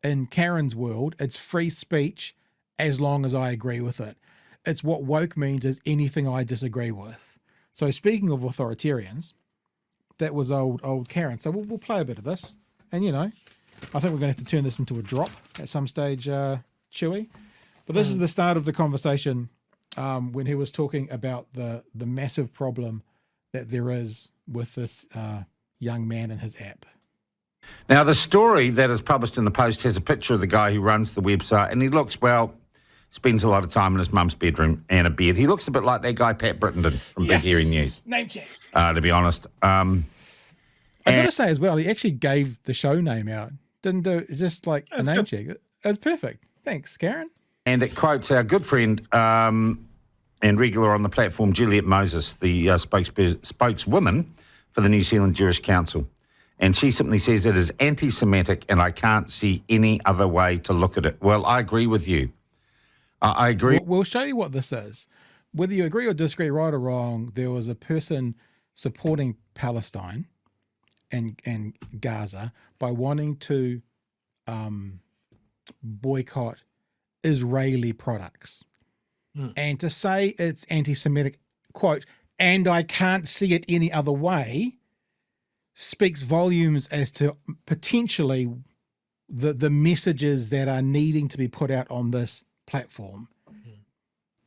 in Karen's world, it's free speech as long as I agree with it. It's what woke means is anything I disagree with. So speaking of authoritarians, that was old Karen. So we'll play a bit of this. And, you know, I think we're going to have to turn this into a drop at some stage, Chewy. But this is the start of the conversation when he was talking about the massive problem that there is with this young man and his app. Now, the story that is published in the Post has a picture of the guy who runs the website, and he looks, well, spends a lot of time in his mum's bedroom and a bed. He looks a bit like that guy, Pat Brittenden from Big Hairy News. Name check. To be honest. I got to say as well, he actually gave the show name out. Didn't do it, just like a name check. It was perfect. Thanks, Karen. And it quotes our good friend and regular on the platform, Juliet Moses, the spokeswoman for the New Zealand Jewish Council. And she simply says it is anti-Semitic and I can't see any other way to look at it. Well, I agree with you. I agree. We'll show you what this is. Whether you agree or disagree, right or wrong, there was a person supporting Palestine and Gaza by wanting to boycott Israeli products. And to say it's anti-Semitic, quote, and I can't see it any other way, speaks volumes as to potentially the messages that are needing to be put out on this platform.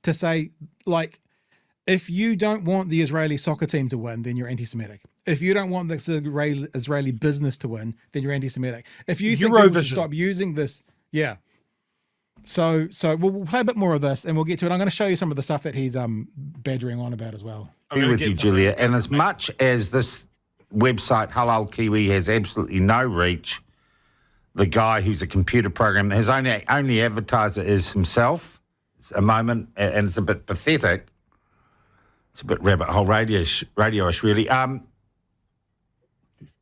To say, like, if you don't want the Israeli soccer team to win, then you're anti-Semitic. If you don't want the Israeli business to win, then you're anti-Semitic. If you think people should stop using this, yeah. So we'll play a bit more of this and we'll get to it. I'm going to show you some of the stuff that he's badgering on about as well. I agree with you, Julia. And as much as this website, Halal Kiwi, has absolutely no reach, the guy who's a computer programmer, his only advertiser is himself. It's a moment, and it's a bit pathetic. It's a bit rabbit hole radio-ish, really.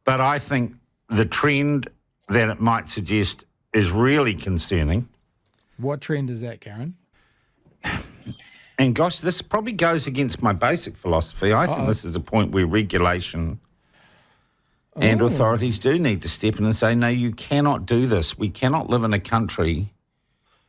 But I think the trend that it might suggest is really concerning. What trend is that, Karen? And gosh, this probably goes against my basic philosophy. I think this is a point where regulation and authorities do need to step in and say, no, you cannot do this. We cannot live in a country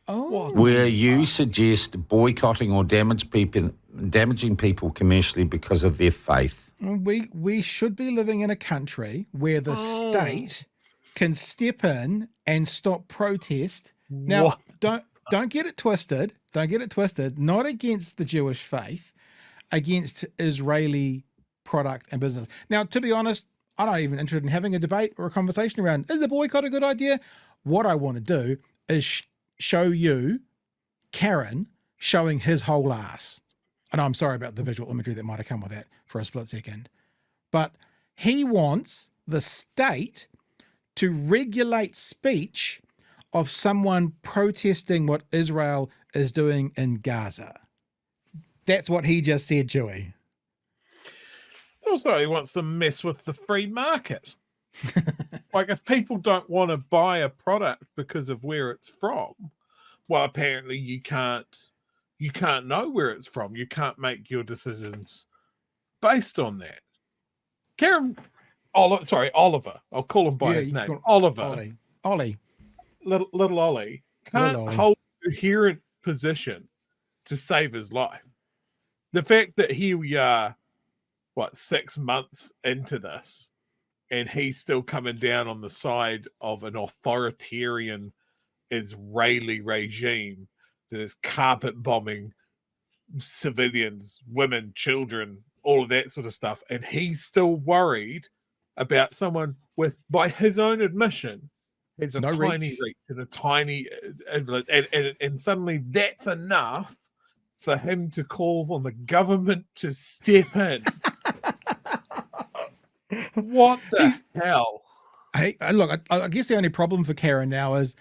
where you suggest boycotting or damaging people commercially because of their faith. We should be living in a country where the state can step in and stop protest. Now, don't get it twisted. Don't get it twisted. Not against the Jewish faith, against Israeli product and business. Now, to be honest, I'm not even interested in having a debate or a conversation around, is the boycott a good idea? What I want to do is show you Karen showing his whole ass. And I'm sorry about the visual imagery that might have come with that for a split second. But he wants the state to regulate speech of someone protesting what Israel is doing in Gaza. That's what he just said, Joey. Also, he wants to mess with the free market. Like, if people don't want to buy a product because of where it's from, well, apparently you can't know where it's from. You can't make your decisions based on that. Oliver. I'll call him by his name. Oliver. Ollie. Little Ollie can't hold a coherent position to save his life. The fact that here we are, 6 months into this, and he's still coming down on the side of an authoritarian Israeli regime that is carpet bombing civilians, women, children, all of that sort of stuff. And he's still worried about someone with, by his own admission, has a tiny reach and a tiny, and suddenly that's enough for him to call on the government to step in. What the hell? Hey, look, I guess the only problem for Karen now is,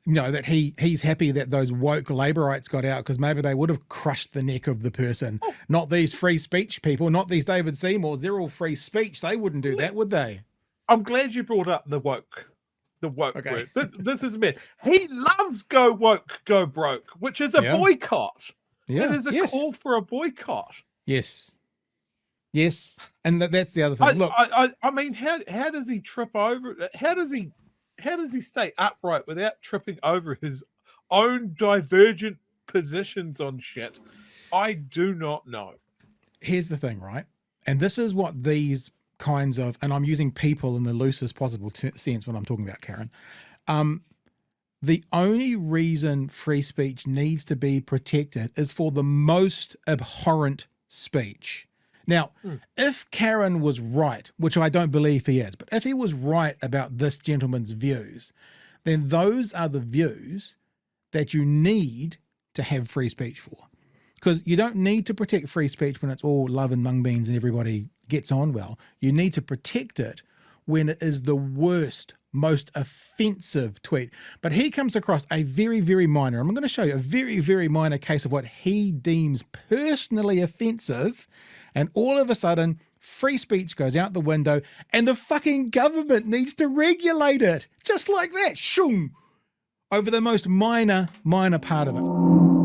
that he's happy that those woke Labourites got out, because maybe they would have crushed the neck of the person. Not these free speech people, not these David Seymours. They're all free speech. They wouldn't do that, would they? I'm glad you brought up the woke. The woke word. This is bad. He loves go woke, go broke, which is a boycott. Yeah. It is a call for a boycott. Yes. And that's the other thing. Look, I mean, how does he trip over? How does he he stay upright without tripping over his own divergent positions on shit? I do not know. Here's the thing, right? And this is what these kinds of, and I'm using people in the loosest possible sense when I'm talking about Karen. The only reason free speech needs to be protected is for the most abhorrent speech. Now, if Karen was right, which I don't believe he is, but if he was right about this gentleman's views, then those are the views that you need to have free speech for. Because you don't need to protect free speech when it's all love and mung beans and everybody gets on well. You need to protect it when it is the worst, most offensive tweet. But he comes across a very, very minor, I'm going to show you a very, very minor case of what he deems personally offensive. And all of a sudden, free speech goes out the window and the fucking government needs to regulate it. Just like that, shung, over the most minor part of it.